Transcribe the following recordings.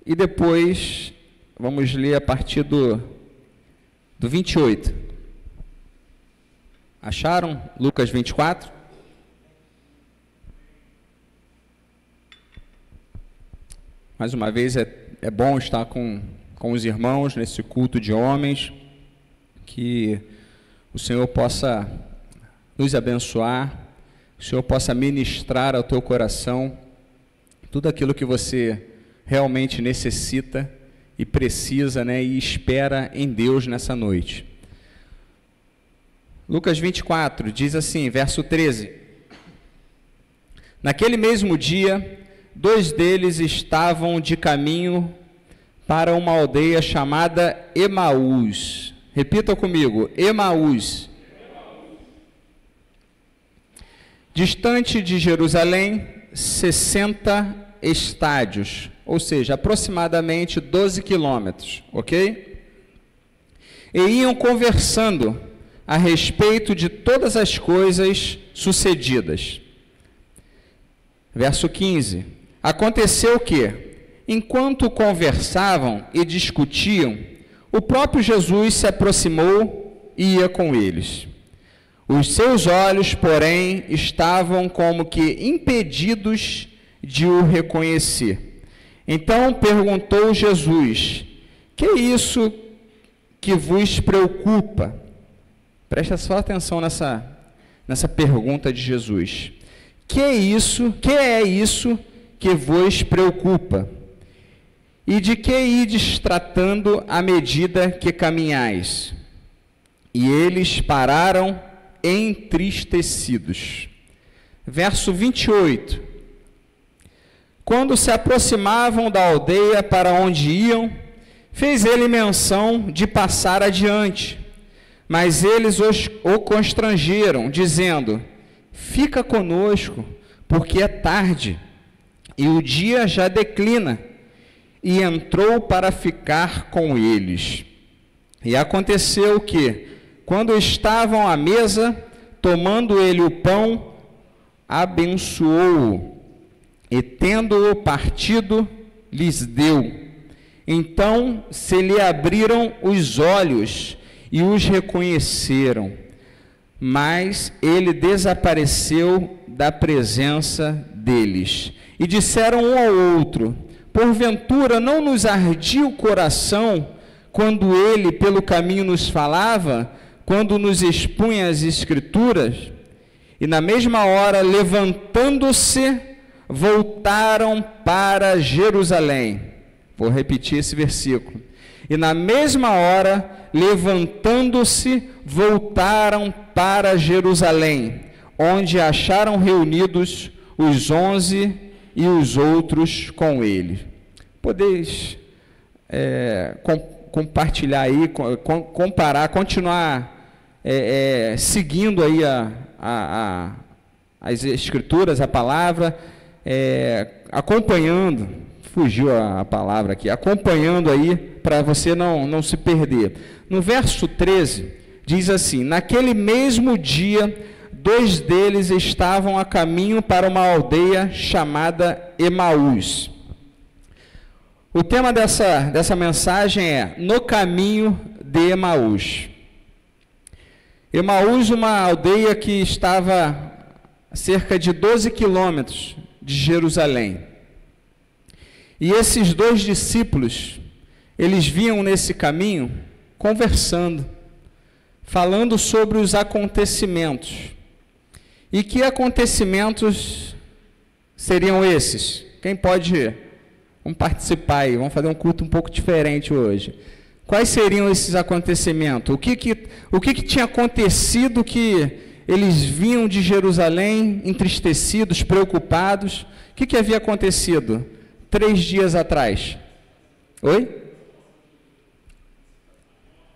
e depois vamos ler a partir do 28. Acharam? Lucas 24? Mais uma vez, é bom estar com os irmãos nesse culto de homens, que o Senhor possa nos abençoar, que o Senhor possa ministrar ao teu coração tudo aquilo que você realmente necessita e precisa, né, e espera em Deus nessa noite. Lucas 24 diz assim, verso 13: Naquele mesmo dia, 2 deles estavam de caminho para uma aldeia chamada Emaús. Repita comigo, Emaús. Distante de Jerusalém, 60 estádios, ou seja, aproximadamente 12 quilômetros, ok? E iam conversando a respeito de todas as coisas sucedidas. Verso 15. Aconteceu que, enquanto conversavam e discutiam, o próprio Jesus se aproximou e ia com eles. Os seus olhos, porém, estavam como que impedidos de o reconhecer. Então perguntou Jesus: que é isso que vos preocupa? Presta só atenção nessa pergunta de Jesus. Que é isso que vos preocupa? E de que ides tratando à medida que caminhais? E eles pararam entristecidos. Verso 28. Quando se aproximavam da aldeia para onde iam, fez ele menção de passar adiante. Mas eles o constrangeram, dizendo: fica conosco, porque é tarde, e o dia já declina. E entrou para ficar com eles. E aconteceu que, quando estavam à mesa, tomando ele o pão, abençoou-o, e tendo-o partido, lhes deu. Então se lhe abriram os olhos, e os reconheceram. Mas ele desapareceu da presença deles. E disseram um ao outro: porventura não nos ardia o coração quando ele pelo caminho nos falava, quando nos expunha as Escrituras? E na mesma hora, levantando-se, voltaram para Jerusalém. Vou repetir esse versículo. E na mesma hora, levantando-se, voltaram para Jerusalém, onde acharam reunidos os 11 e os outros com ele. Podeis compartilhar aí, comparar, continuar seguindo aí as Escrituras, a palavra, acompanhando, fugiu a palavra aqui, acompanhando aí, para você não se perder. No verso 13, diz assim: naquele mesmo dia, 2 deles estavam a caminho para uma aldeia chamada Emaús. O tema dessa mensagem é No Caminho de Emaús. Emaús, uma aldeia que estava a cerca de 12 quilômetros de Jerusalém. E esses 2 discípulos, eles vinham nesse caminho conversando, falando sobre os acontecimentos. E que acontecimentos seriam esses? Quem pode? Vamos participar aí, vamos fazer um culto um pouco diferente hoje. Quais seriam esses acontecimentos? O que tinha acontecido que eles vinham de Jerusalém entristecidos, preocupados? O que havia acontecido 3 dias atrás? Oi?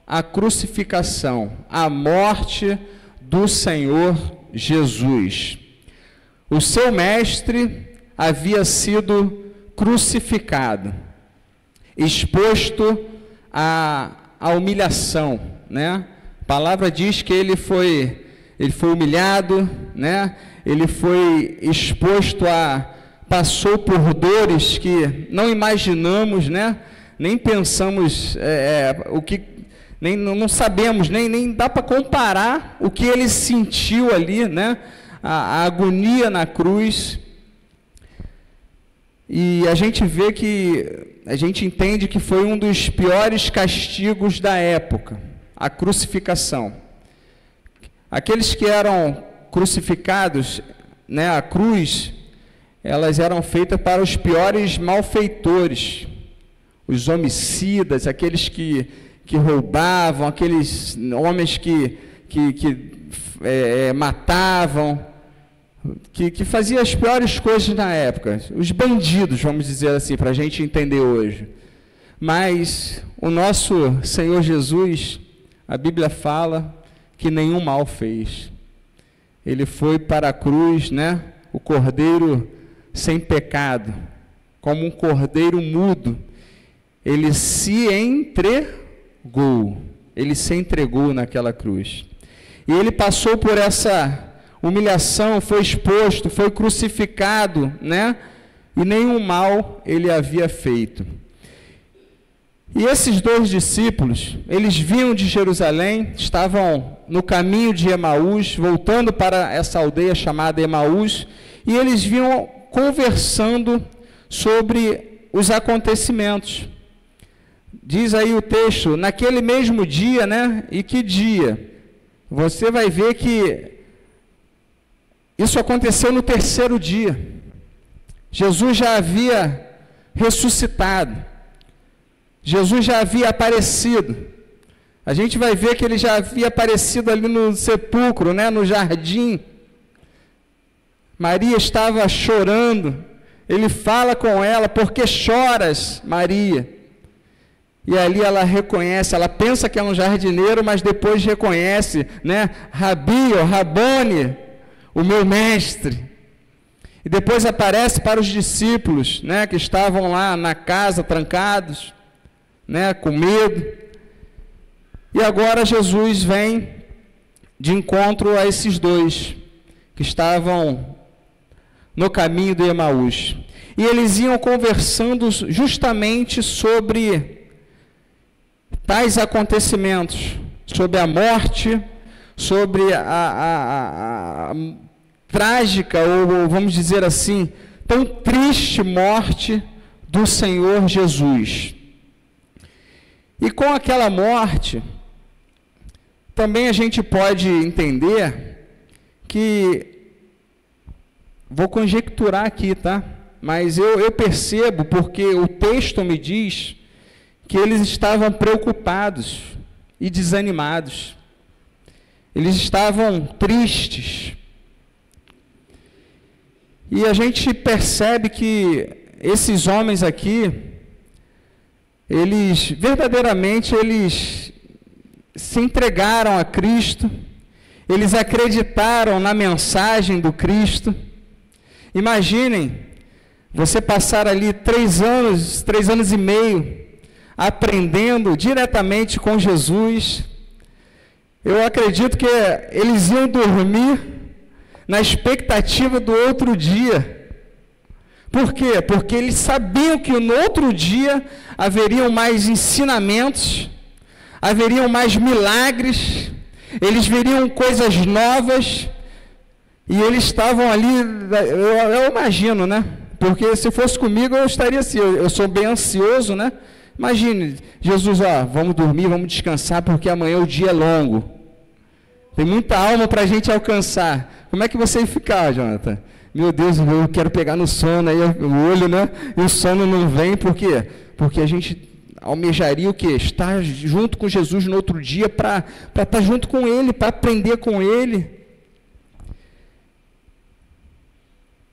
A crucificação, a morte do Senhor Jesus. O seu mestre havia sido crucificado, exposto à humilhação, né? A palavra diz que ele foi humilhado, né? Ele foi exposto a passou por dores que não imaginamos, né? Nem pensamos o que, nem não sabemos, nem dá para comparar o que ele sentiu ali, né? A agonia na cruz. E a gente vê que, a gente entende que foi um dos piores castigos da época, a crucificação. Aqueles que eram crucificados, né, a cruz, elas eram feitas para os piores malfeitores, os homicidas, aqueles que roubavam, aqueles homens que matavam, que faziam as piores coisas na época, os bandidos, vamos dizer assim, para a gente entender hoje. Mas o nosso Senhor Jesus, a Bíblia fala que nenhum mal fez. Ele foi para a cruz, né, o cordeiro sem pecado, como um cordeiro mudo. Ele se entregou naquela cruz. E ele passou por essa humilhação, foi exposto, foi crucificado, né? E nenhum mal ele havia feito. E esses dois discípulos, eles vinham de Jerusalém, estavam no caminho de Emaús, voltando para essa aldeia chamada Emaús, e eles vinham conversando sobre os acontecimentos. Diz aí o texto, naquele mesmo dia, né? E que dia? Você vai ver que isso aconteceu no terceiro dia. Jesus já havia ressuscitado. Jesus já havia aparecido. A gente vai ver que ele já havia aparecido ali no sepulcro, né, no jardim. Maria estava chorando. Ele fala com ela, por que choras, Maria? E ali ela reconhece, ela pensa que é um jardineiro, mas depois reconhece, né, Rabi, ou Rabone, o meu mestre. E depois aparece para os discípulos, né, que estavam lá na casa, trancados, né, com medo. E agora Jesus vem de encontro a esses dois, que estavam no caminho de Emaús. E eles iam conversando justamente sobre tais acontecimentos, sobre a morte, sobre a trágica, ou vamos dizer assim, tão triste morte do Senhor Jesus. E com aquela morte, também a gente pode entender que, vou conjecturar aqui, tá? Mas eu percebo, porque o texto me diz que eles estavam preocupados e desanimados. Eles estavam tristes. E a gente percebe que esses homens aqui, eles verdadeiramente se entregaram a Cristo, eles acreditaram na mensagem do Cristo. Imaginem, você passar ali 3 anos e meio, aprendendo diretamente com Jesus. Eu acredito que eles iam dormir na expectativa do outro dia. Por quê? Porque eles sabiam que no outro dia haveriam mais ensinamentos, haveriam mais milagres, eles veriam coisas novas, e eles estavam ali, eu imagino, né? Porque se fosse comigo eu estaria assim, eu sou bem ansioso, né? Imagine, Jesus, vamos dormir, vamos descansar, porque amanhã o dia é longo. Tem muita alma para a gente alcançar. Como é que você ia ficar, Jonathan? Meu Deus, eu quero pegar no sono, aí o olho, né? E o sono não vem, por quê? Porque a gente almejaria o quê? Estar junto com Jesus no outro dia, para estar junto com Ele, para aprender com Ele.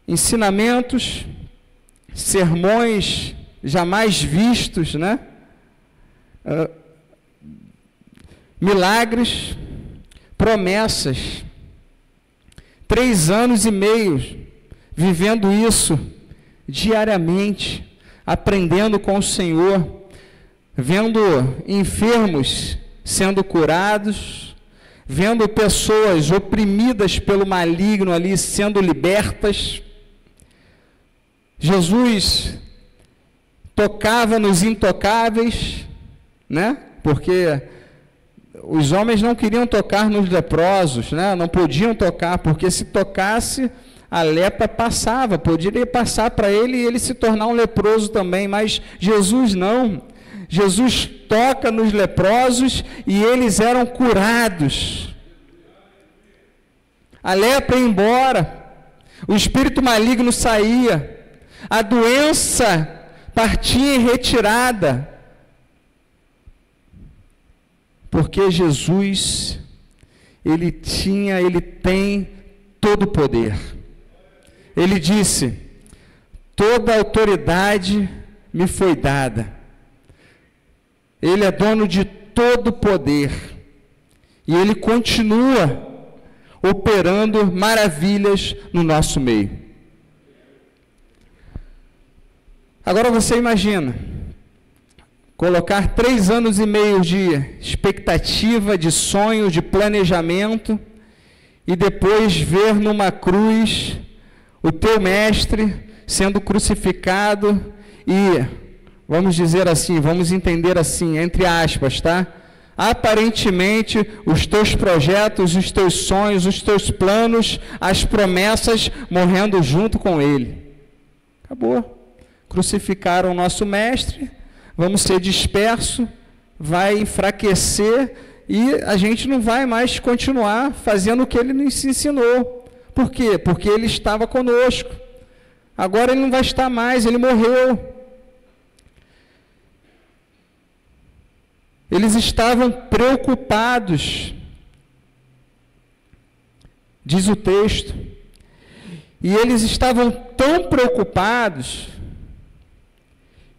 Ensinamentos, sermões jamais vistos, né? Milagres, promessas. 3 anos e meio vivendo isso diariamente, aprendendo com o Senhor, vendo enfermos sendo curados, vendo pessoas oprimidas pelo maligno ali sendo libertas. Jesus tocava nos intocáveis, né? Porque os homens não queriam tocar nos leprosos, né? Não podiam tocar, porque se tocasse, a lepra passava, poderia passar para ele e ele se tornar um leproso também, mas Jesus não. Jesus toca nos leprosos e eles eram curados. A lepra ia embora, o espírito maligno saía, a doença partia em retirada, porque Jesus, ele tem todo o poder. Ele disse: toda a autoridade me foi dada. Ele é dono de todo o poder. E ele continua operando maravilhas no nosso meio. Agora você imagina, colocar 3 anos e meio de expectativa, de sonho, de planejamento, e depois ver numa cruz o teu mestre sendo crucificado e, vamos dizer assim, vamos entender assim, entre aspas, tá? Aparentemente, os teus projetos, os teus sonhos, os teus planos, as promessas, morrendo junto com ele. Acabou. Crucificaram o nosso mestre, vamos ser dispersos, vai enfraquecer e a gente não vai mais continuar fazendo o que ele nos ensinou. Por quê? Porque ele estava conosco. Agora ele não vai estar mais, ele morreu. Eles estavam preocupados, diz o texto, e eles estavam tão preocupados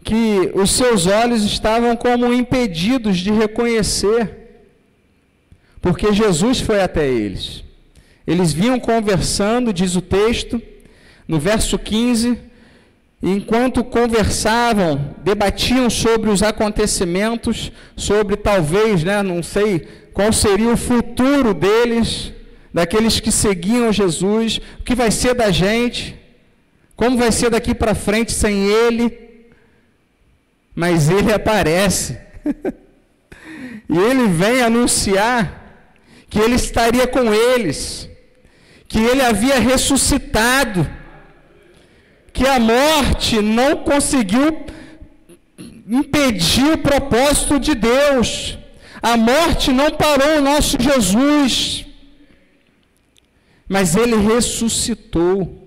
que os seus olhos estavam como impedidos de reconhecer, porque Jesus foi até eles. Eles vinham conversando, diz o texto, no verso 15, e enquanto conversavam, debatiam sobre os acontecimentos, sobre talvez, né, não sei qual seria o futuro deles, daqueles que seguiam Jesus, o que vai ser da gente, como vai ser daqui para frente sem ele. Mas ele aparece, e ele vem anunciar que ele estaria com eles, que ele havia ressuscitado, que a morte não conseguiu impedir o propósito de Deus, a morte não parou o nosso Jesus, mas ele ressuscitou,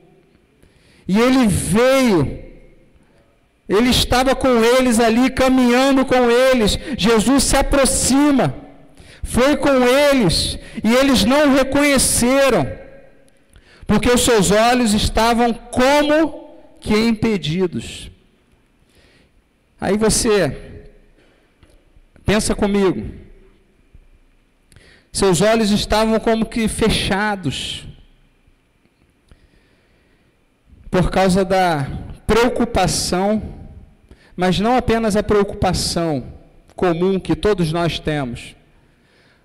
e ele veio. Ele estava com eles ali, caminhando com eles. Jesus se aproxima, foi com eles, e eles não o reconheceram, porque os seus olhos estavam como que impedidos. Aí você pensa comigo, seus olhos estavam como que fechados, por causa da preocupação, mas não apenas a preocupação comum que todos nós temos,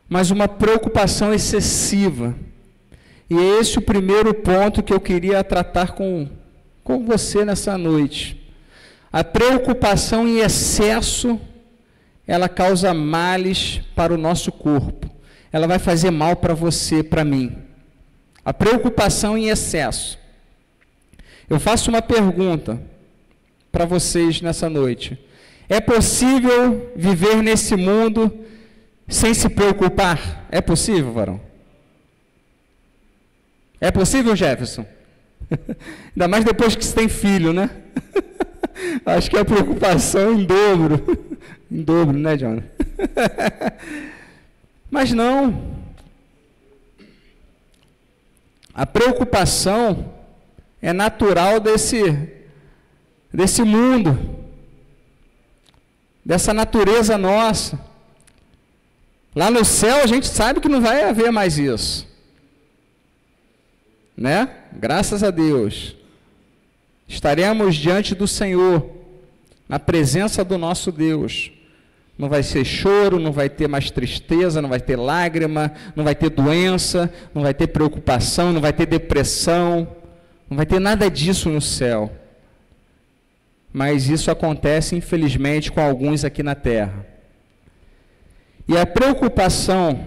mas uma preocupação excessiva. E é esse o primeiro ponto que eu queria tratar com você nessa noite. A preocupação em excesso, ela causa males para o nosso corpo. Ela vai fazer mal para você, para mim. A preocupação em excesso. Eu faço uma pergunta para vocês nessa noite. É possível viver nesse mundo sem se preocupar? É possível, varão? É possível, Jefferson? Ainda mais depois que você tem filho, né? Acho que é a preocupação em dobro. Em dobro, né, John? Mas não. A preocupação é natural desse mundo, dessa natureza nossa. Lá no céu a gente sabe que não vai haver mais isso, né? Graças a Deus. Estaremos diante do Senhor, na presença do nosso Deus. Não vai ser choro, não vai ter mais tristeza, não vai ter lágrima, não vai ter doença, não vai ter preocupação, não vai ter depressão, não vai ter nada disso no céu. mas isso acontece, infelizmente, com alguns aqui na Terra. E a preocupação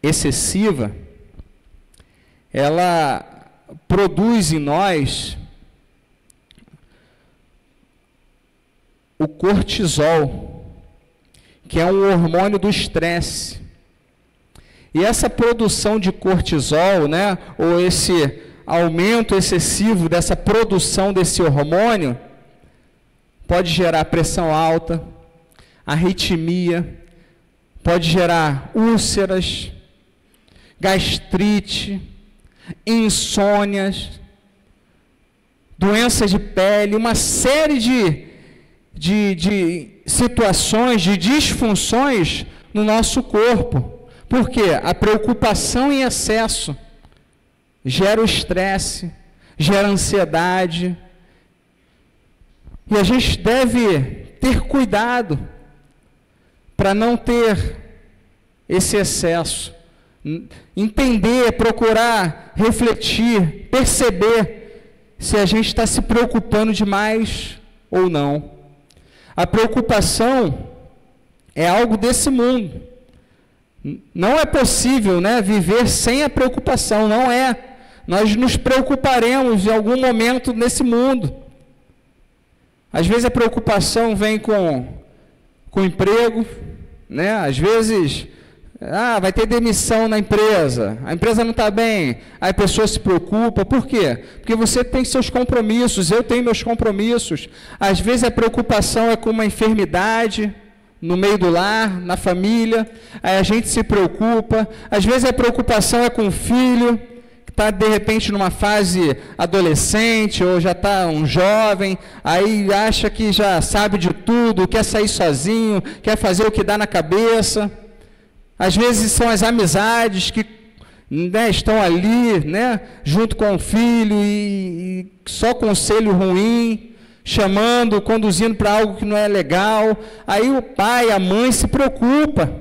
excessiva, ela produz em nós o cortisol, que é um hormônio do estresse. E essa produção de cortisol, né, ou esse aumento excessivo dessa produção desse hormônio, pode gerar pressão alta, arritmia, pode gerar úlceras, gastrite, insônias, doenças de pele, uma série de situações, de disfunções no nosso corpo. Por quê? A preocupação em excesso gera o estresse, gera ansiedade. E a gente deve ter cuidado para não ter esse excesso. Entender, procurar refletir, perceber se a gente está se preocupando demais ou não. A preocupação é algo desse mundo. Não é possível, né, viver sem a preocupação, não é. Nós nos preocuparemos em algum momento nesse mundo. Às vezes a preocupação vem com o emprego, né? Às vezes, vai ter demissão na empresa, a empresa não está bem, aí a pessoa se preocupa. Por quê? Porque você tem seus compromissos, eu tenho meus compromissos. Às vezes a preocupação é com uma enfermidade no meio do lar, na família, aí a gente se preocupa. Às vezes a preocupação é com o filho, que está de repente numa fase adolescente, ou já está um jovem, aí acha que já sabe de tudo, quer sair sozinho, quer fazer o que dá na cabeça. Às vezes são as amizades que, né, estão ali, né, junto com o filho, e só conselho ruim, chamando, conduzindo para algo que não é legal. Aí o pai, a mãe se preocupa.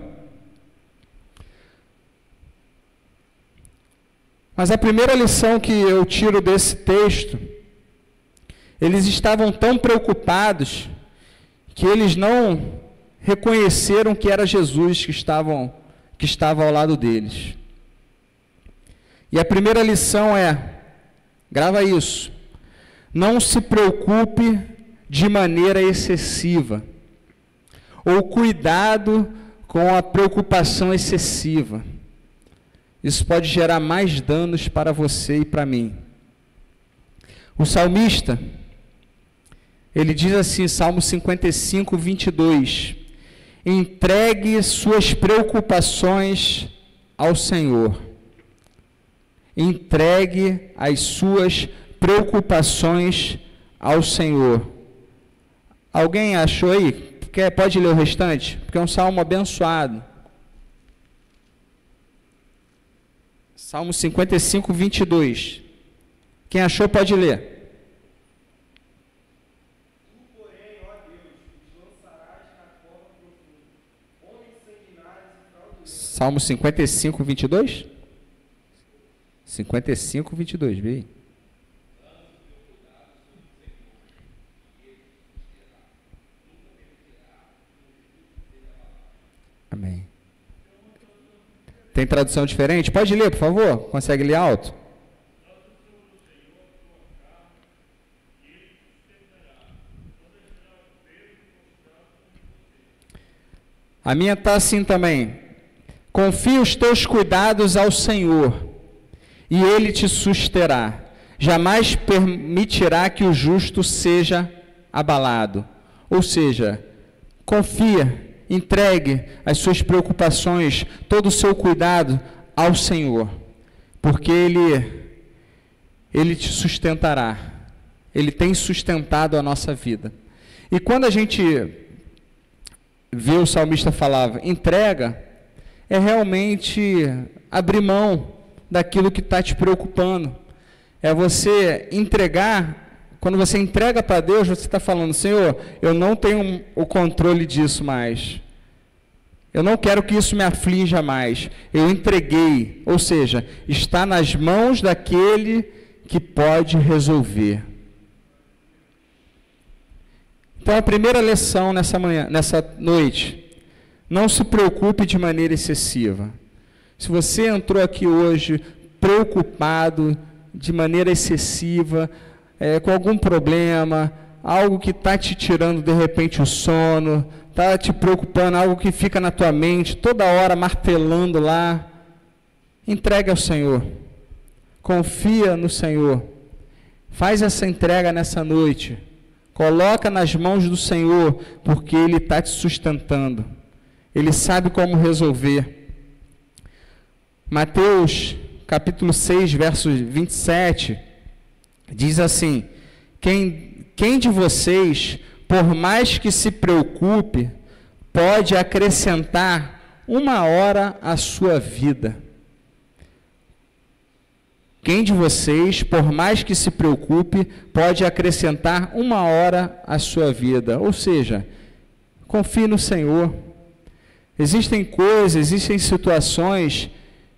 Mas a primeira lição que eu tiro desse texto, eles estavam tão preocupados que eles não reconheceram que era Jesus que estava ao lado deles. E a primeira lição é, grava isso, não se preocupe de maneira excessiva, ou cuidado com a preocupação excessiva. Isso pode gerar mais danos para você e para mim. O salmista, ele diz assim, Salmo 55, 22, entregue suas preocupações ao Senhor. Entregue as suas preocupações ao Senhor. Alguém achou aí? Pode ler o restante? Porque é um salmo abençoado. Salmo 55, 22. Quem achou pode ler. Salmo 55, 22? 55, 22, vê aí. Amém. Tem tradução diferente? Pode ler, por favor? Consegue ler alto? A minha está assim também. Confie os teus cuidados ao Senhor, e Ele te susterá. Jamais permitirá que o justo seja abalado. Ou seja, confia, entregue as suas preocupações, todo o seu cuidado ao Senhor, porque Ele te sustentará. Ele tem sustentado a nossa vida. E quando a gente vê o salmista falava, entrega, é realmente abrir mão daquilo que está te preocupando. É você entregar. Quando você entrega para Deus, você está falando, Senhor, eu não tenho o controle disso mais. Eu não quero que isso me aflija mais. Eu entreguei, ou seja, está nas mãos daquele que pode resolver. Então, a primeira lição nessa noite, não se preocupe de maneira excessiva. Se você entrou aqui hoje preocupado de maneira excessiva, com algum problema, algo que está te tirando de repente o sono, está te preocupando, algo que fica na tua mente, toda hora martelando lá, entregue ao Senhor. Confia no Senhor. Faz essa entrega nessa noite. Coloca nas mãos do Senhor, porque Ele está te sustentando. Ele sabe como resolver. Mateus, capítulo 6, verso 27, diz assim: Quem de vocês, por mais que se preocupe, pode acrescentar 1 hora à sua vida? Quem de vocês, por mais que se preocupe, pode acrescentar 1 hora à sua vida? Ou seja, confie no Senhor. Existem coisas, existem situações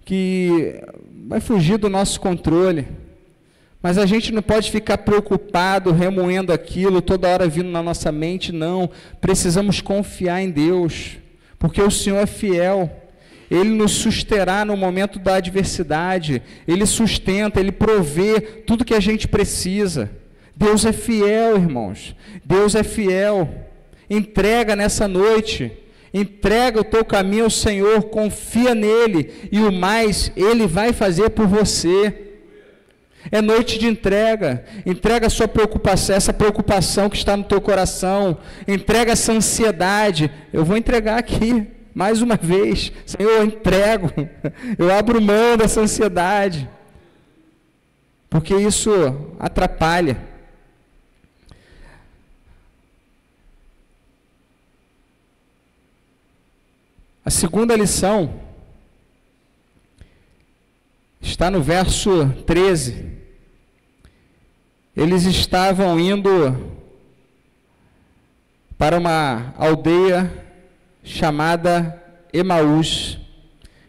que vai fugir do nosso controle. Mas a gente não pode ficar preocupado, remoendo aquilo, toda hora vindo na nossa mente, não. Precisamos confiar em Deus, porque o Senhor é fiel. Ele nos susterá no momento da adversidade. Ele sustenta, Ele provê tudo que a gente precisa. Deus é fiel, irmãos. Deus é fiel. Entrega nessa noite. Entrega o teu caminho ao Senhor. Confia nele. E o mais, Ele vai fazer por você. É noite de entrega. Entrega a sua preocupação, essa preocupação que está no teu coração. Entrega essa ansiedade. Eu vou entregar aqui. Mais uma vez, Senhor, eu entrego, eu abro mão dessa ansiedade, porque isso atrapalha. A segunda lição está no verso 13. Eles estavam indo para uma aldeia chamada Emaús.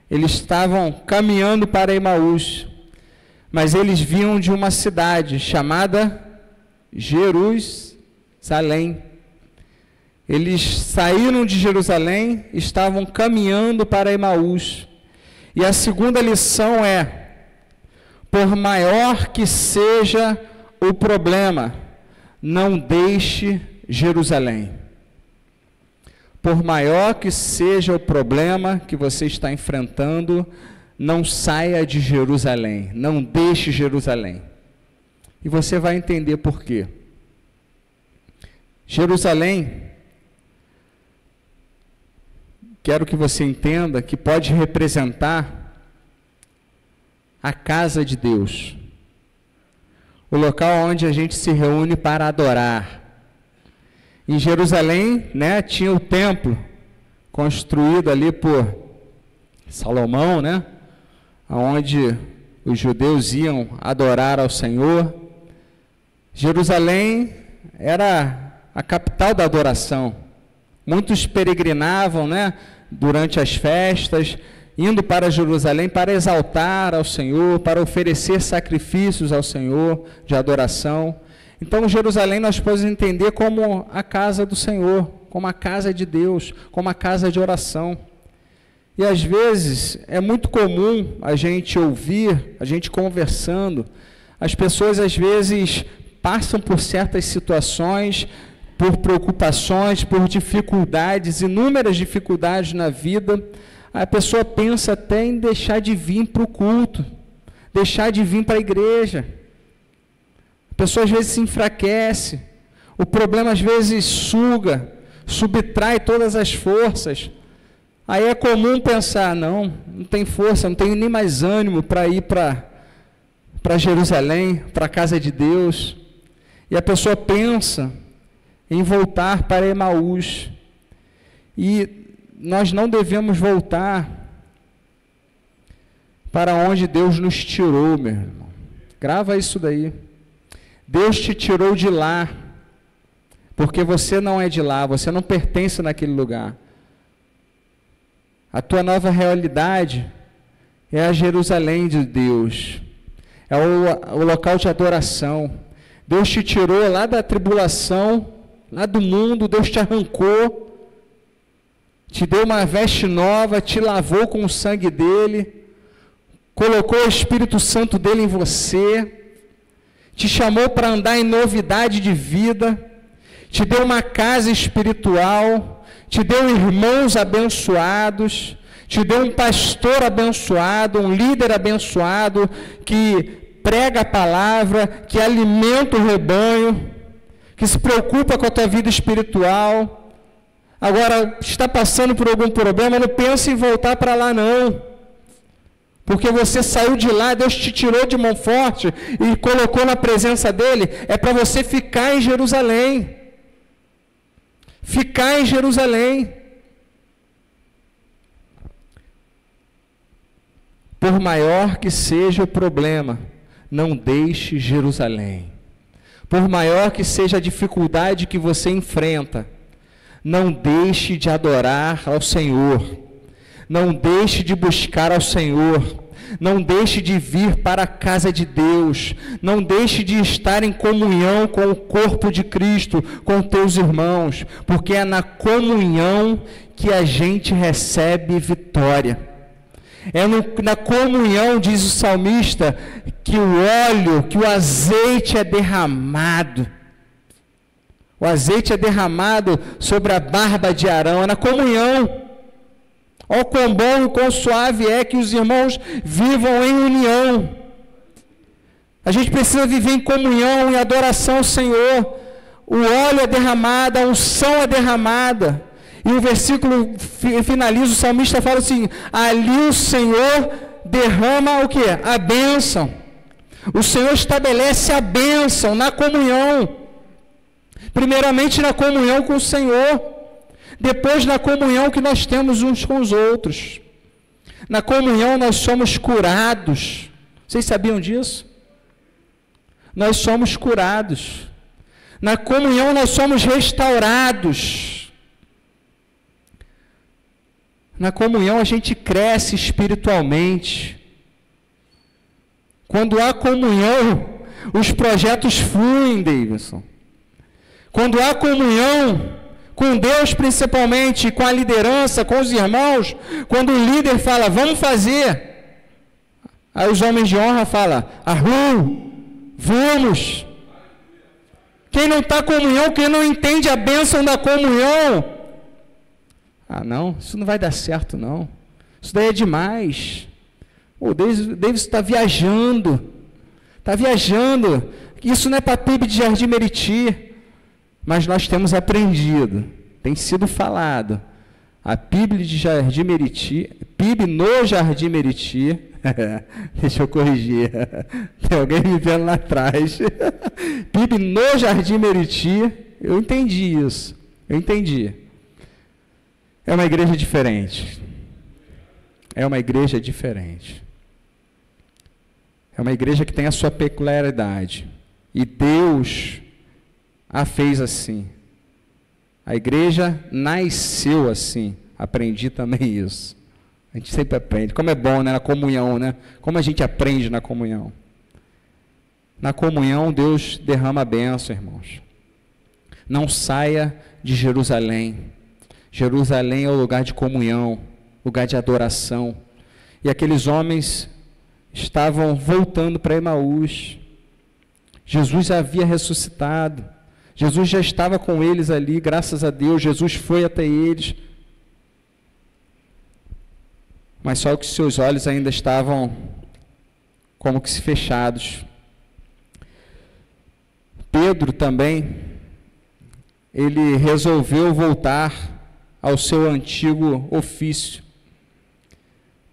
Eles estavam caminhando para Emaús, mas eles vinham de uma cidade chamada Jerusalém. Eles saíram de Jerusalém, estavam caminhando para Emaús. E a segunda lição é: por maior que seja o problema, não deixe Jerusalém. Por maior que seja o problema que você está enfrentando, não saia de Jerusalém, não deixe Jerusalém. E você vai entender por quê. Jerusalém, quero que você entenda que pode representar a casa de Deus, o local onde a gente se reúne para adorar. Em Jerusalém, tinha o templo, construído ali por Salomão, onde os judeus iam adorar ao Senhor. Jerusalém era a capital da adoração. Muitos peregrinavam, durante as festas, indo para Jerusalém para exaltar ao Senhor, para oferecer sacrifícios ao Senhor de adoração. Então, Jerusalém nós podemos entender como a casa do Senhor, como a casa de Deus, como a casa de oração. E às vezes é muito comum a gente ouvir, a gente conversando, as pessoas às vezes passam por certas situações, por preocupações, por dificuldades, inúmeras dificuldades na vida. A pessoa pensa até em deixar de vir para o culto, deixar de vir para a igreja. A pessoa às vezes se enfraquece, o problema às vezes suga, subtrai todas as forças. Aí é comum pensar, não tem força, não tenho nem mais ânimo para ir para Jerusalém, para a casa de Deus. E a pessoa pensa em voltar para Emaús. E nós não devemos voltar para onde Deus nos tirou, meu irmão. Grava isso daí. Deus te tirou de lá, porque você não é de lá, você não pertence naquele lugar. A tua nova realidade é a Jerusalém de Deus, é o local de adoração. Deus te tirou lá da tribulação lá do mundo, Deus te arrancou, te deu uma veste nova, te lavou com o sangue dele, colocou o Espírito Santo dele em você, te chamou para andar em novidade de vida, te deu uma casa espiritual, te deu irmãos abençoados, te deu um pastor abençoado, um líder abençoado, que prega a palavra, que alimenta o rebanho, que se preocupa com a tua vida espiritual. Agora, está passando por algum problema, não pense em voltar para lá não. Porque você saiu de lá, Deus te tirou de Monforte e colocou na presença dele, é para você ficar em Jerusalém. Ficar em Jerusalém. Por maior que seja o problema, não deixe Jerusalém. Por maior que seja a dificuldade que você enfrenta, não deixe de adorar ao Senhor. Não deixe de buscar ao Senhor. Não deixe de vir para a casa de Deus. Não deixe de estar em comunhão com o corpo de Cristo, com teus irmãos, porque é na comunhão que a gente recebe vitória. É na comunhão, diz o salmista, que o óleo, que o azeite é derramado. O azeite é derramado sobre a barba de Arão, é na comunhão. Ó, quão bom e quão suave é que os irmãos vivam em união. A gente precisa viver em comunhão, em adoração ao Senhor. O óleo é derramado, a unção é derramada. E o versículo finaliza, o salmista fala assim, ali o Senhor derrama o quê? A bênção. O Senhor estabelece a bênção na comunhão. Primeiramente na comunhão com o Senhor. Depois na comunhão que nós temos uns com os outros. Na comunhão nós somos curados. Vocês sabiam disso? Nós somos curados. Na comunhão nós somos restaurados. Na comunhão a gente cresce espiritualmente. Quando há comunhão, os projetos fluem, Davidson. Quando há comunhão com Deus principalmente, com a liderança, com os irmãos, quando o líder fala, vamos fazer, aí os homens de honra falam, vamos. Quem não está comunhão, quem não entende a bênção da comunhão, não, isso não vai dar certo não, isso daí é demais, o David está viajando, isso não é para PIB de Jardim Meriti. Mas nós temos aprendido, tem sido falado, a PIB de Jardim Meriti, PIB no Jardim Meriti, deixa eu corrigir, tem alguém me vendo lá atrás, PIB no Jardim Meriti, eu entendi isso, é uma igreja diferente, é uma igreja que tem a sua peculiaridade, e Deus a fez assim. A igreja nasceu assim. Aprendi também isso. A gente sempre aprende. Como é bom, né? Na comunhão, né? Como a gente aprende na comunhão. Na comunhão, Deus derrama a bênção, irmãos. Não saia de Jerusalém. Jerusalém é o lugar de comunhão, lugar de adoração. E aqueles homens estavam voltando para Emaús. Jesus já havia ressuscitado. Jesus já estava com eles ali, graças a Deus, Jesus foi até eles. Mas só que seus olhos ainda estavam como que se fechados. Pedro também, ele resolveu voltar ao seu antigo ofício.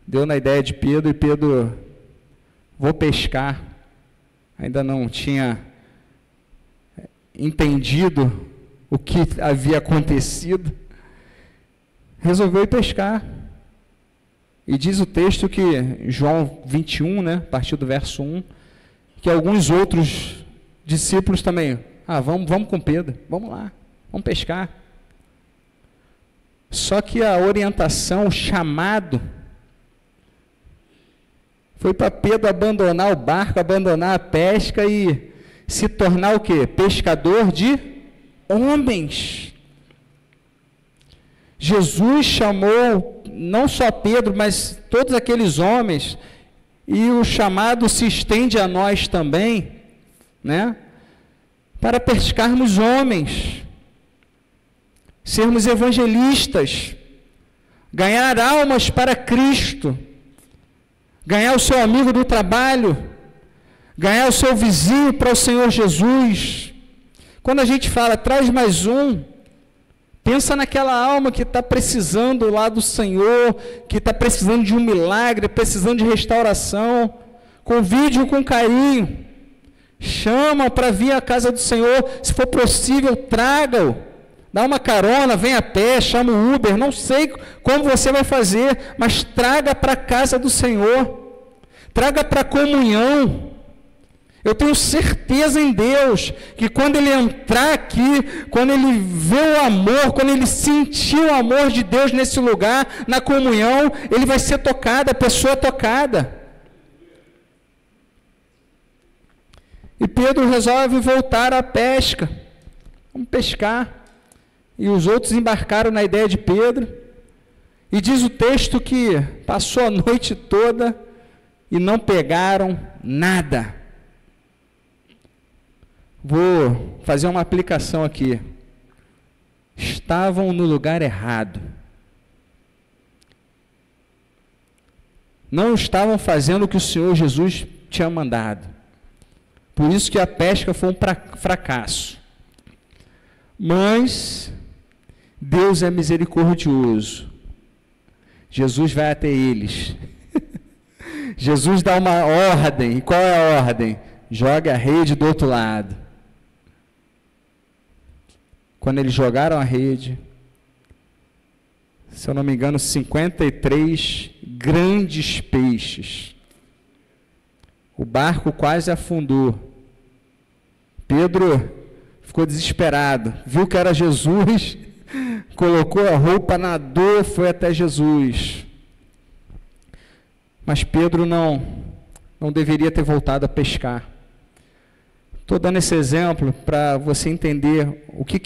Deu na ideia de Pedro, e Pedro, vou pescar. Ainda não tinha entendido o que havia acontecido, resolveu ir pescar. E diz o texto que, João 21, né, a partir do verso 1, que alguns outros discípulos também, vamos com Pedro, vamos lá, vamos pescar. Só que a orientação, o chamado, foi para Pedro abandonar o barco, abandonar a pesca e se tornar o quê? Pescador de homens. Jesus chamou não só Pedro, mas todos aqueles homens, e o chamado se estende a nós também, né? Para pescarmos homens, sermos evangelistas, ganhar almas para Cristo, ganhar o seu amigo do trabalho, ganhar o seu vizinho para o Senhor Jesus. Quando a gente fala, traz mais um, pensa naquela alma que está precisando lá do Senhor, que está precisando de um milagre, precisando de restauração. Convide-o com carinho, chama para vir à casa do Senhor, se for possível, traga-o, dá uma carona, vem a pé, chama o Uber, não sei como você vai fazer, mas traga para a casa do Senhor, traga para a comunhão. Eu tenho certeza em Deus, que quando ele entrar aqui, quando ele ver o amor, quando ele sentir o amor de Deus nesse lugar, na comunhão, ele vai ser tocado, a pessoa tocada. E Pedro resolve voltar à pesca, vamos pescar. E os outros embarcaram na ideia de Pedro, e diz o texto que passou a noite toda e não pegaram nada. Vou fazer uma aplicação aqui. Estavam no lugar errado. Não estavam fazendo o que o Senhor Jesus tinha mandado. Por isso que a pesca foi um fracasso. Mas Deus é misericordioso. Jesus vai até eles. Jesus dá uma ordem. E qual é a ordem? Joga a rede do outro lado. Quando eles jogaram a rede, se eu não me engano, 53 grandes peixes. O barco quase afundou. Pedro ficou desesperado, viu que era Jesus, colocou a roupa, nadou, foi até Jesus. Mas Pedro não deveria ter voltado a pescar. Estou dando esse exemplo para você entender o que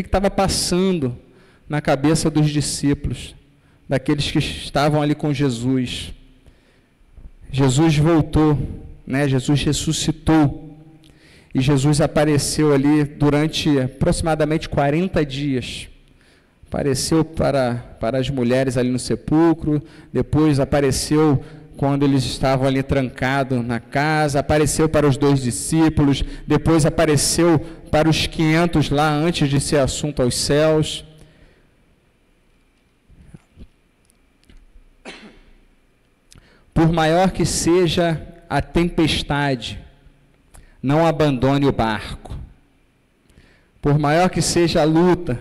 estava passando na cabeça dos discípulos, daqueles que estavam ali com Jesus. Jesus voltou, né? Jesus ressuscitou, e Jesus apareceu ali durante aproximadamente 40 dias. Apareceu para as mulheres ali no sepulcro, depois apareceu quando eles estavam ali trancados na casa, apareceu para os 2 discípulos, depois apareceu para os 500 lá, antes de ser assunto aos céus. Por maior que seja a tempestade, não abandone o barco. Por maior que seja a luta,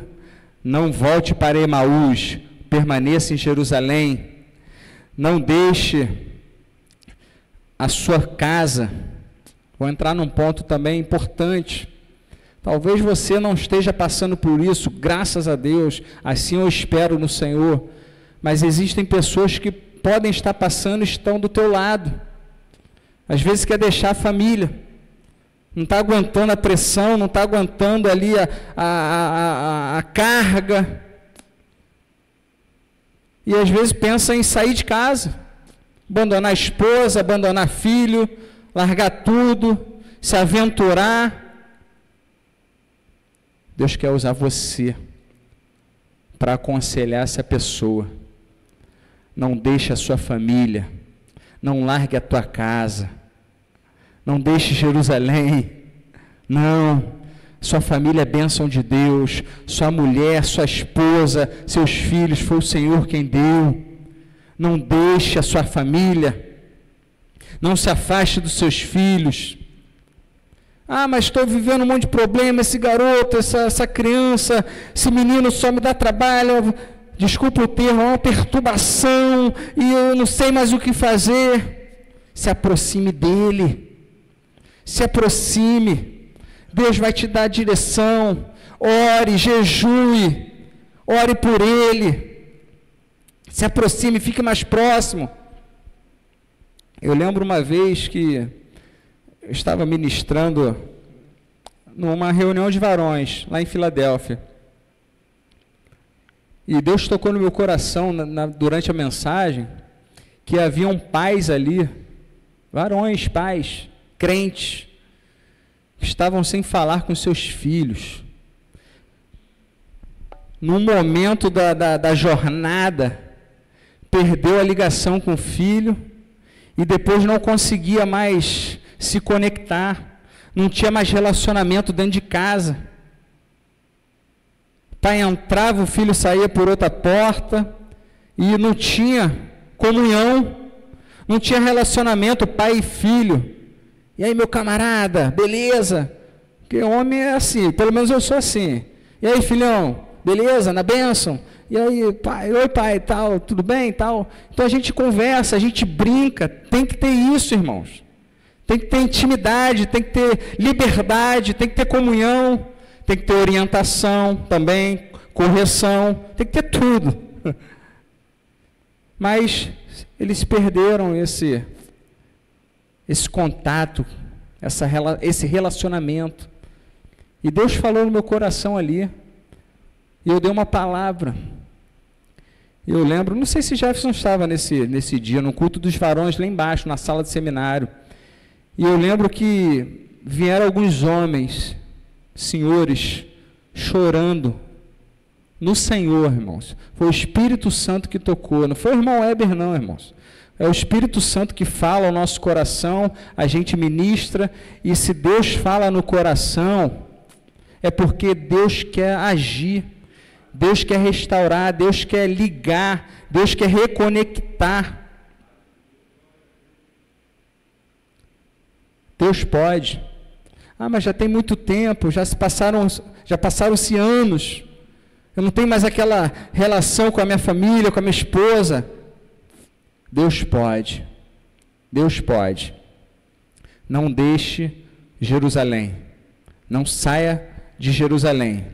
não volte para Emaús, permaneça em Jerusalém. Não deixe a sua casa. Vou entrar num ponto também importante. Talvez você não esteja passando por isso, graças a Deus, assim eu espero no Senhor. Mas existem pessoas que podem estar passando e estão do teu lado. Às vezes quer deixar a família. Não está aguentando a pressão, não está aguentando ali a carga. E às vezes pensa em sair de casa, abandonar a esposa, abandonar filho, largar tudo, se aventurar. Deus quer usar você para aconselhar essa pessoa. Não deixe a sua família, não largue a tua casa, não deixe Jerusalém, não. Sua família é bênção de Deus, sua mulher, sua esposa, seus filhos, foi o Senhor quem deu. Não deixe a sua família, não se afaste dos seus filhos. Ah, mas estou vivendo um monte de problema, esse garoto, essa criança, esse menino só me dá trabalho, desculpa o termo, é uma perturbação, e eu não sei mais o que fazer. Se aproxime dele, se aproxime. Deus vai te dar direção. Ore, jejue, ore por ele, se aproxime, fique mais próximo. Eu lembro uma vez que eu estava ministrando numa reunião de varões, lá em Filadélfia. E Deus tocou no meu coração, durante a mensagem, que haviam pais ali, varões, pais, crentes, que estavam sem falar com seus filhos. No momento da jornada, perdeu a ligação com o filho e depois não conseguia mais se conectar, não tinha mais relacionamento dentro de casa. O pai entrava, o filho saía por outra porta e não tinha comunhão, não tinha relacionamento pai e filho. E aí, meu camarada, beleza? Porque homem é assim, pelo menos eu sou assim. E aí, filhão, beleza? Na bênção? E aí, pai, oi pai, tal, tudo bem, tal? Então a gente conversa, a gente brinca, tem que ter isso, irmãos. Tem que ter intimidade, tem que ter liberdade, tem que ter comunhão, tem que ter orientação também, correção, tem que ter tudo. Mas eles perderam esse contato, esse relacionamento. E Deus falou no meu coração ali, e eu dei uma palavra. Eu lembro, não sei se Jefferson estava nesse dia, no culto dos varões, lá embaixo, na sala de seminário. E eu lembro que vieram alguns homens, senhores, chorando no Senhor, irmãos. Foi o Espírito Santo que tocou, não foi o irmão Weber não, irmãos. É o Espírito Santo que fala ao nosso coração, a gente ministra, e se Deus fala no coração, é porque Deus quer agir, Deus quer restaurar, Deus quer ligar, Deus quer reconectar. Deus pode. Ah, mas já tem muito tempo, já passaram-se anos, eu não tenho mais aquela relação com a minha família, com a minha esposa. Deus pode. Deus pode. Não deixe Jerusalém. Não saia de Jerusalém.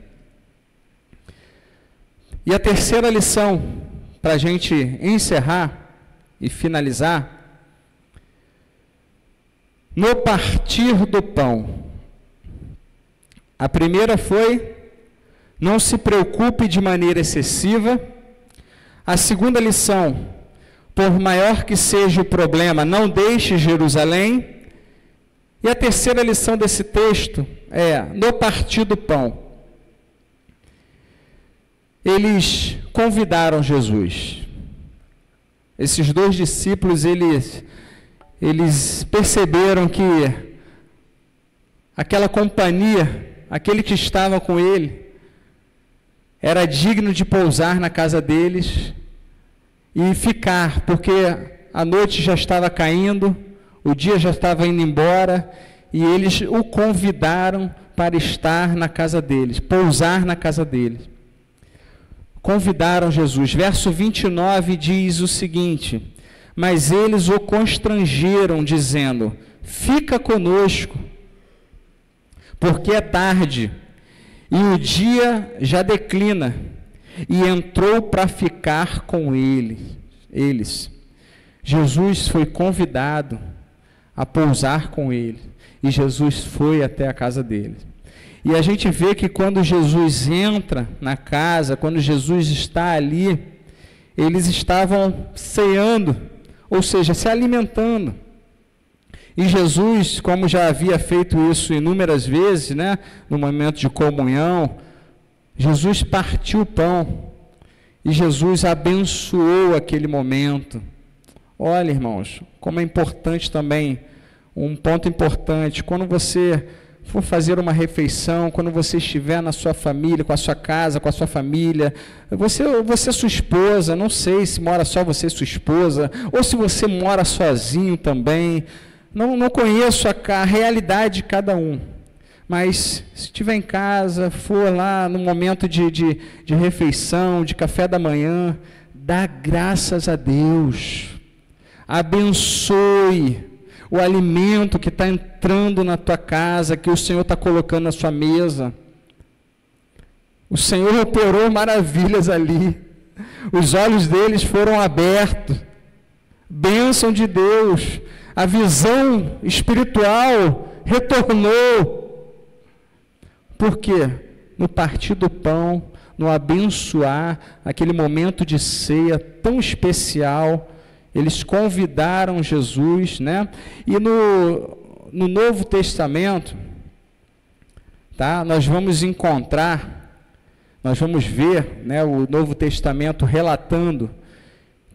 E a terceira lição, para a gente encerrar e finalizar, no partir do pão. A primeira foi, não se preocupe de maneira excessiva. A segunda lição, por maior que seja o problema, não deixe Jerusalém. E a terceira lição desse texto é, no partir do pão. Eles convidaram Jesus. Esses dois discípulos, eles perceberam que aquela companhia, aquele que estava com ele, era digno de pousar na casa deles e ficar, porque a noite já estava caindo, o dia já estava indo embora, e eles o convidaram para estar na casa deles, pousar na casa deles. Convidaram Jesus. Verso 29 diz o seguinte: mas eles o constrangeram, dizendo, fica conosco, porque é tarde, e o dia já declina. E entrou para ficar com eles. Jesus foi convidado a pousar com ele, e Jesus foi até a casa dele. E a gente vê que quando Jesus entra na casa, quando Jesus está ali, eles estavam ceando, ou seja, se alimentando. E Jesus, como já havia feito isso inúmeras vezes, né, no momento de comunhão, Jesus partiu o pão e Jesus abençoou aquele momento. Olha, irmãos, como é importante também, um ponto importante, quando você for fazer uma refeição, quando você estiver na sua família, com a sua casa, com a sua família, você sua esposa, não sei se mora só você e sua esposa, ou se você mora sozinho também, não conheço a realidade de cada um, mas se estiver em casa, for lá no momento de refeição, de café da manhã, dá graças a Deus, abençoe o alimento que está entrando na tua casa, que o Senhor está colocando na sua mesa. O Senhor operou maravilhas ali, os olhos deles foram abertos, bênção de Deus, a visão espiritual retornou. Por quê? No partir do pão, no abençoar, aquele momento de ceia tão especial, eles convidaram Jesus, né? E no Novo Testamento, tá? Nós vamos ver, né, o Novo Testamento relatando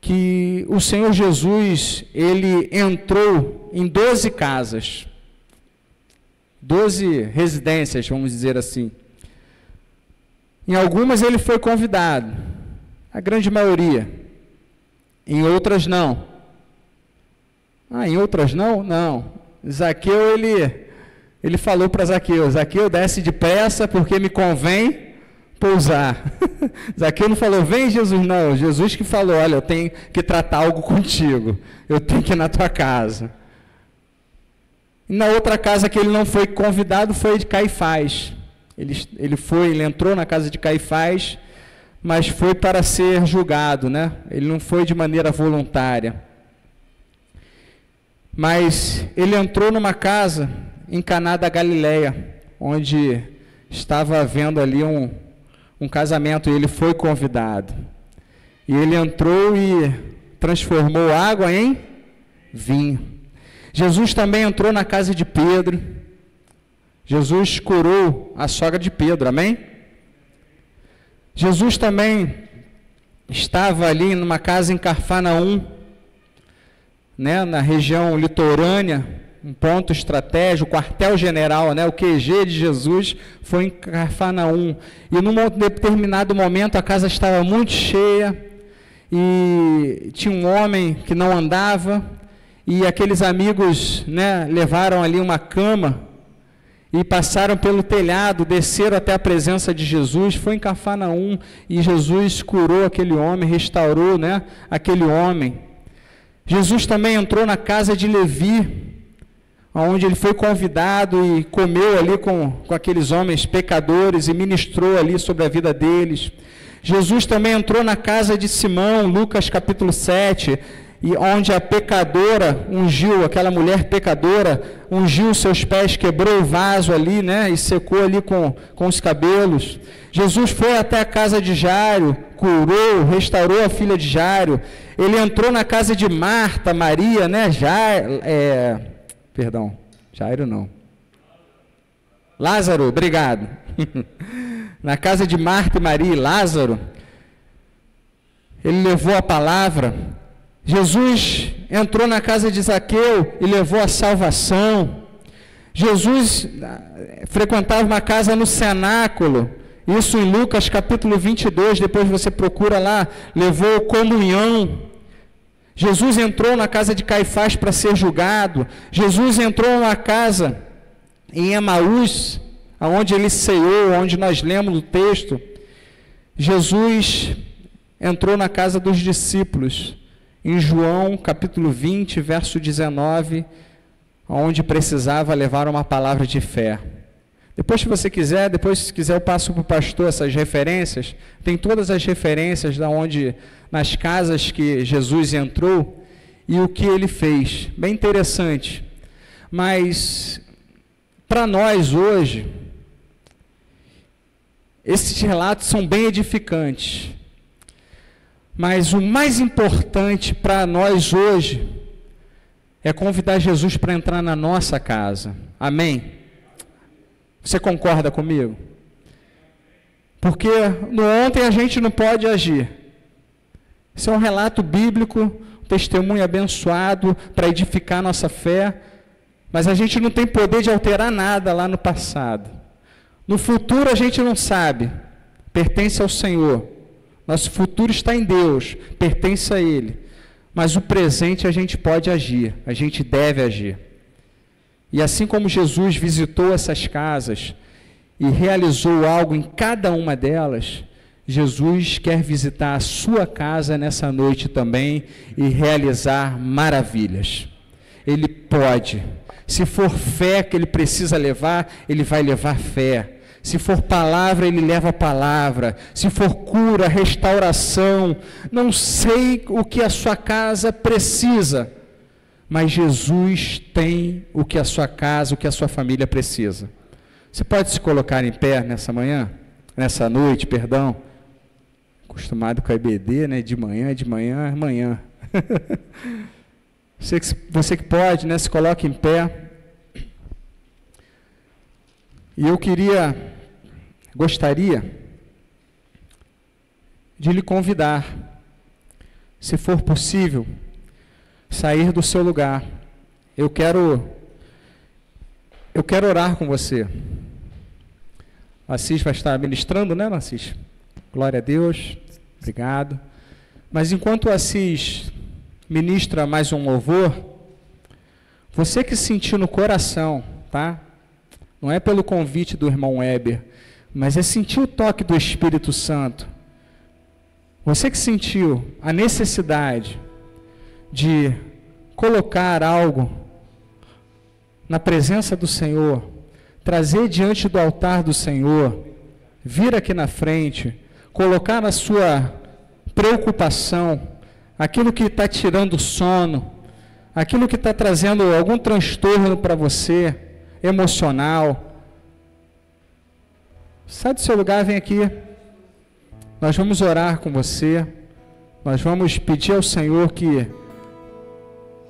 que o Senhor Jesus, ele entrou em 12 casas, 12 residências, vamos dizer assim. Em algumas ele foi convidado, a grande maioria. Em outras não. Em outras não? Não. Zaqueu, ele falou para Zaqueu, Zaqueu, desce depressa porque me convém pousar. Zaqueu não falou, vem Jesus, não. Jesus que falou, olha, eu tenho que tratar algo contigo. Eu tenho que ir na tua casa. E na outra casa que ele não foi convidado foi de Caifás. Ele entrou na casa de Caifás, mas foi para ser julgado, né? Ele não foi de maneira voluntária. Mas ele entrou numa casa em Caná da Galileia, onde estava havendo ali um casamento, e ele foi convidado. E ele entrou e transformou água em vinho. Jesus também entrou na casa de Pedro. Jesus curou a sogra de Pedro, amém? Jesus também estava ali numa casa em Cafarnaum, né, na região litorânea, um ponto estratégico, quartel-general, né, o QG de Jesus foi em Cafarnaum. E num determinado momento a casa estava muito cheia e tinha um homem que não andava, e aqueles amigos, né, levaram ali uma cama e passaram pelo telhado, desceram até a presença de Jesus, foi em Cafarnaum, e Jesus curou aquele homem, restaurou, né, aquele homem. Jesus também entrou na casa de Levi, onde ele foi convidado e comeu ali com aqueles homens pecadores e ministrou ali sobre a vida deles. Jesus também entrou na casa de Simão, Lucas capítulo 7, e onde a pecadora ungiu, aquela mulher pecadora, ungiu seus pés, quebrou o vaso ali, né, e secou ali com os cabelos. Jesus foi até a casa de Jairo, curou, restaurou a filha de Jairo. Ele entrou na casa de Marta, Maria, né, Jairo não. Lázaro, obrigado. Na casa de Marta e Maria e Lázaro, ele levou a palavra. Jesus entrou na casa de Zaqueu e levou a salvação. Jesus frequentava uma casa no cenáculo, isso em Lucas capítulo 22, depois você procura lá, levou comunhão. Jesus entrou na casa de Caifás para ser julgado. Jesus entrou na casa em Emaús, onde ele ceou, onde nós lemos o texto. Jesus entrou na casa dos discípulos, em João capítulo 20, verso 19, onde precisava levar uma palavra de fé. Depois, se você quiser, se quiser eu passo para o pastor essas referências, tem todas as referências nas casas que Jesus entrou e o que ele fez, bem interessante. Mas, para nós hoje, esses relatos são bem edificantes. Mas o mais importante para nós hoje é convidar Jesus para entrar na nossa casa. Amém? Você concorda comigo? Porque no ontem a gente não pode agir. Isso é um relato bíblico, um testemunho abençoado para edificar nossa fé, mas a gente não tem poder de alterar nada lá no passado. No futuro a gente não sabe, pertence ao Senhor. Nosso futuro está em Deus, pertence a Ele. Mas o presente a gente pode agir, a gente deve agir. E assim como Jesus visitou essas casas e realizou algo em cada uma delas, Jesus quer visitar a sua casa nessa noite também e realizar maravilhas. Ele pode. Se for fé que ele precisa levar, ele vai levar fé. Se for palavra, ele leva a palavra. Se for cura, restauração. Não sei o que a sua casa precisa, mas Jesus tem o que a sua casa, o que a sua família precisa. Você pode se colocar em pé nessa manhã? Nessa noite, perdão. Acostumado com a EBD, né? De manhã, amanhã. Você que pode, né? Se coloque em pé. E eu gostaria de lhe convidar, se for possível, sair do seu lugar. Eu quero orar com você. O Assis vai estar ministrando, né, Assis? Glória a Deus. Obrigado. Mas enquanto o Assis ministra mais um louvor, você que sentiu no coração, tá? Não é pelo convite do irmão Weber, mas é sentir o toque do Espírito Santo. Você que sentiu a necessidade de colocar algo na presença do Senhor, trazer diante do altar do Senhor, vir aqui na frente, colocar na sua preocupação, aquilo que está tirando o sono, aquilo que está trazendo algum transtorno para você, emocional. Sai do seu lugar, vem aqui. Nós vamos orar com você. Nós vamos pedir ao Senhor que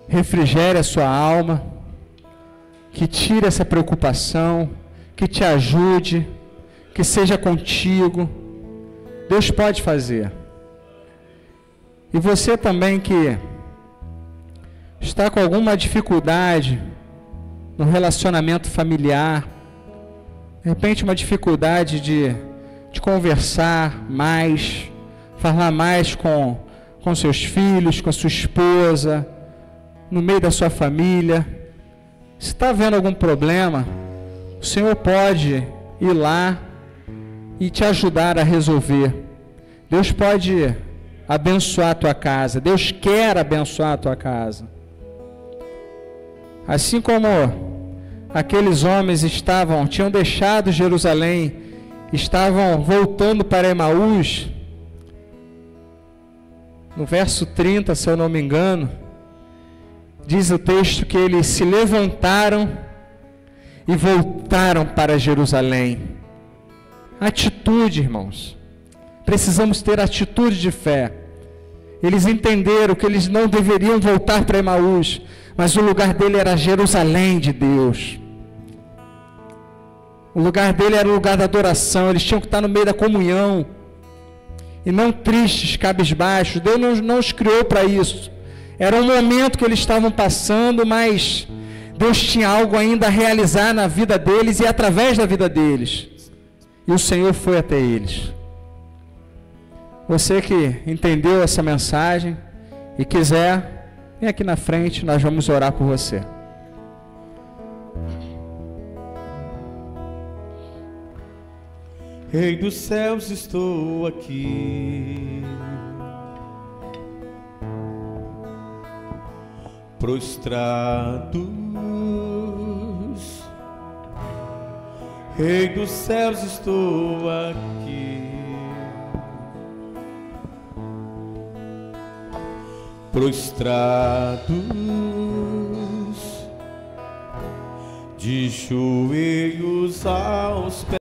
refrigere a sua alma, que tire essa preocupação, que te ajude, que seja contigo. Deus pode fazer. E você também que está com alguma dificuldade no relacionamento familiar, de repente uma dificuldade de conversar mais, falar mais com seus filhos, com a sua esposa, no meio da sua família. Se está havendo algum problema, o Senhor pode ir lá e te ajudar a resolver. Deus pode abençoar a tua casa. Deus quer abençoar a tua casa. Assim como aqueles homens tinham deixado Jerusalém, estavam voltando para Emaús, no verso 30, se eu não me engano, diz o texto que eles se levantaram e voltaram para Jerusalém. Atitude, irmãos. Precisamos ter atitude de fé. Eles entenderam que eles não deveriam voltar para Emaús, mas o lugar dele era Jerusalém de Deus. O lugar dele era o lugar da adoração. Eles tinham que estar no meio da comunhão e não tristes, cabisbaixos. Deus não os criou para isso. Era um momento que eles estavam passando, mas Deus tinha algo ainda a realizar na vida deles e através da vida deles. E o Senhor foi até eles. Você que entendeu essa mensagem e quiser, vem aqui na frente, nós vamos orar por você. Rei dos céus, estou aqui, prostrados. Rei dos céus, estou aqui, prostrados, de joelhos aos pés.